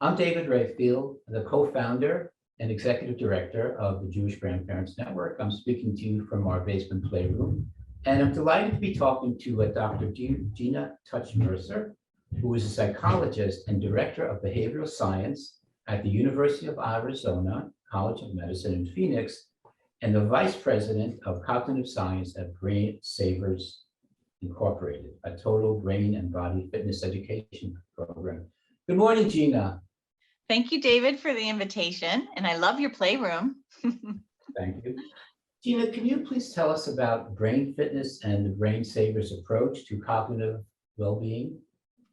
I'm David Rayfield, the co-founder and executive director of the Jewish Grandparents Network. I'm speaking to you from our basement playroom, and I'm delighted to be talking to Dr. Gina Touch-Mercer, who is a psychologist and director of behavioral science at the University of Arizona College of Medicine in Phoenix, and the vice president of cognitive science at Brain Savers Incorporated, a total brain and body fitness education program. Good morning, Gina. Thank you, David, for the invitation. And I love your playroom. Thank you. Gina, can you please tell us about brain fitness and the Brain Savers approach to cognitive well-being?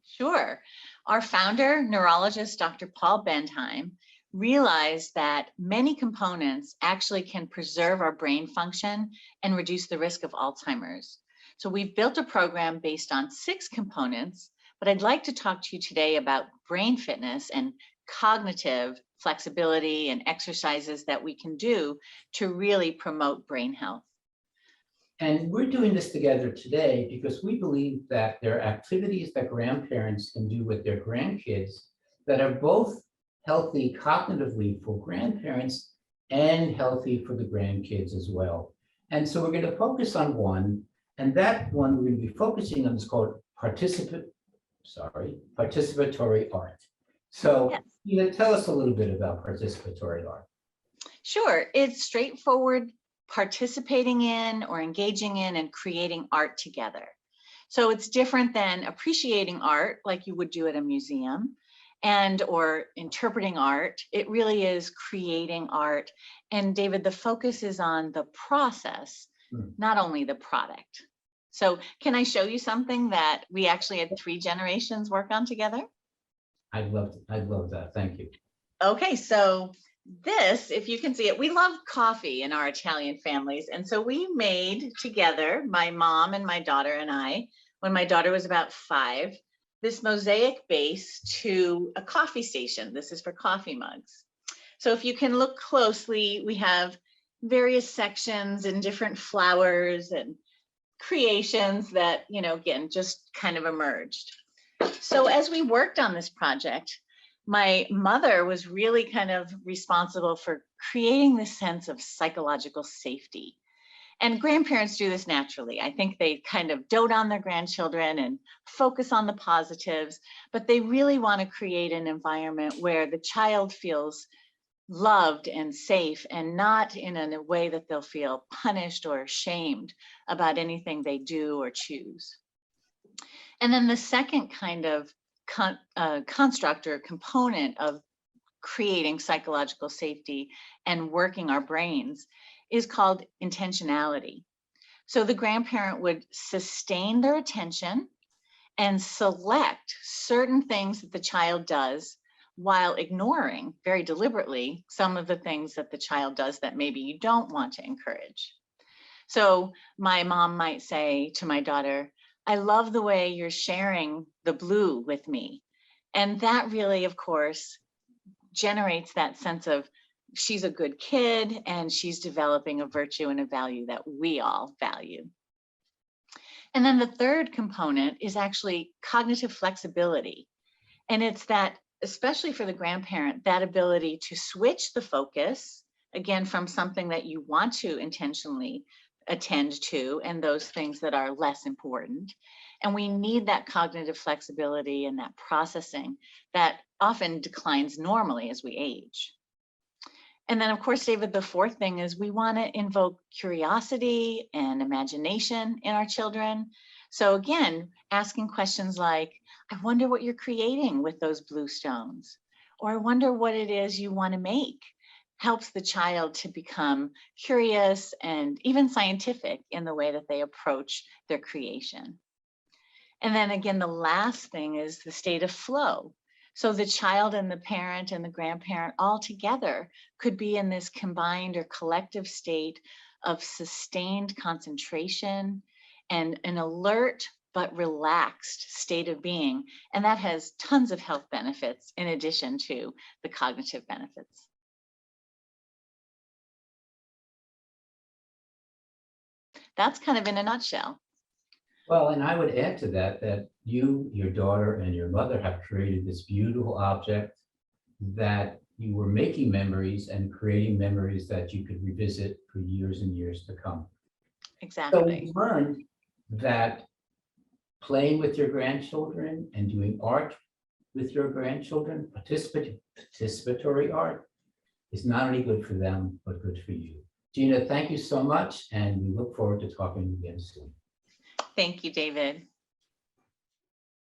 Sure. Our founder, neurologist, Dr. Paul Bentheim, realized that many components actually can preserve our brain function and reduce the risk of Alzheimer's. So we've built a program based on 6 components, but I'd like to talk to you today about brain fitness and cognitive flexibility and exercises that we can do to really promote brain health. And we're doing this together today because we believe that there are activities that grandparents can do with their grandkids that are both healthy cognitively for grandparents and healthy for the grandkids as well. And so we're going to focus on one, and that one we're going to be focusing on is called participatory art. So Yes. You know, tell us a little bit about participatory art. Sure, it's straightforward participating in or engaging in and creating art together. So it's different than appreciating art like you would do at a museum and or interpreting art. It really is creating art. And David, the focus is on the process, not only the product. So can I show you something that we actually had 3 generations work on together? I'd love that. Thank you. Okay, so this, if you can see it, we love coffee in our Italian families. And so we made together, my mom and my daughter and I, when my daughter was about 5, this mosaic base to a coffee station. This is for coffee mugs. So if you can look closely, we have various sections and different flowers and creations that, you know, again, just kind of emerged. So as we worked on this project, my mother was really kind of responsible for creating this sense of psychological safety. And grandparents do this naturally. I think they kind of dote on their grandchildren and focus on the positives, but they really want to create an environment where the child feels loved and safe and not in a way that they'll feel punished or ashamed about anything they do or choose. And then the second kind of construct or component of creating psychological safety and working our brains is called intentionality. So the grandparent would sustain their attention and select certain things that the child does while ignoring very deliberately some of the things that the child does that maybe you don't want to encourage. So my mom might say to my daughter, I love the way you're sharing the blue with me. And that really, of course, generates that sense of she's a good kid and she's developing a virtue and a value that we all value. And then the third component is actually cognitive flexibility. And it's that, especially for the grandparent, that ability to switch the focus, again, from something that you want to intentionally attend to and those things that are less important. And we need that cognitive flexibility and that processing that often declines normally as we age. And then, of course, David, the fourth thing is we want to invoke curiosity and imagination in our children. So again, asking questions like, I wonder what you're creating with those blue stones, or I wonder what it is you want to make, helps the child to become curious and even scientific in the way that they approach their creation. And then again, the last thing is the state of flow. So the child and the parent and the grandparent all together could be in this combined or collective state of sustained concentration and an alert but relaxed state of being. And that has tons of health benefits in addition to the cognitive benefits. That's kind of in a nutshell. Well, and I would add to that, that you, your daughter, and your mother have created this beautiful object that you were making memories and creating memories that you could revisit for years and years to come. So Exactly. you learned that playing with your grandchildren and doing art with your grandchildren, participatory art, is not only good for them, but good for you. Gina, thank you so much, and we look forward to talking again soon. Thank you, David.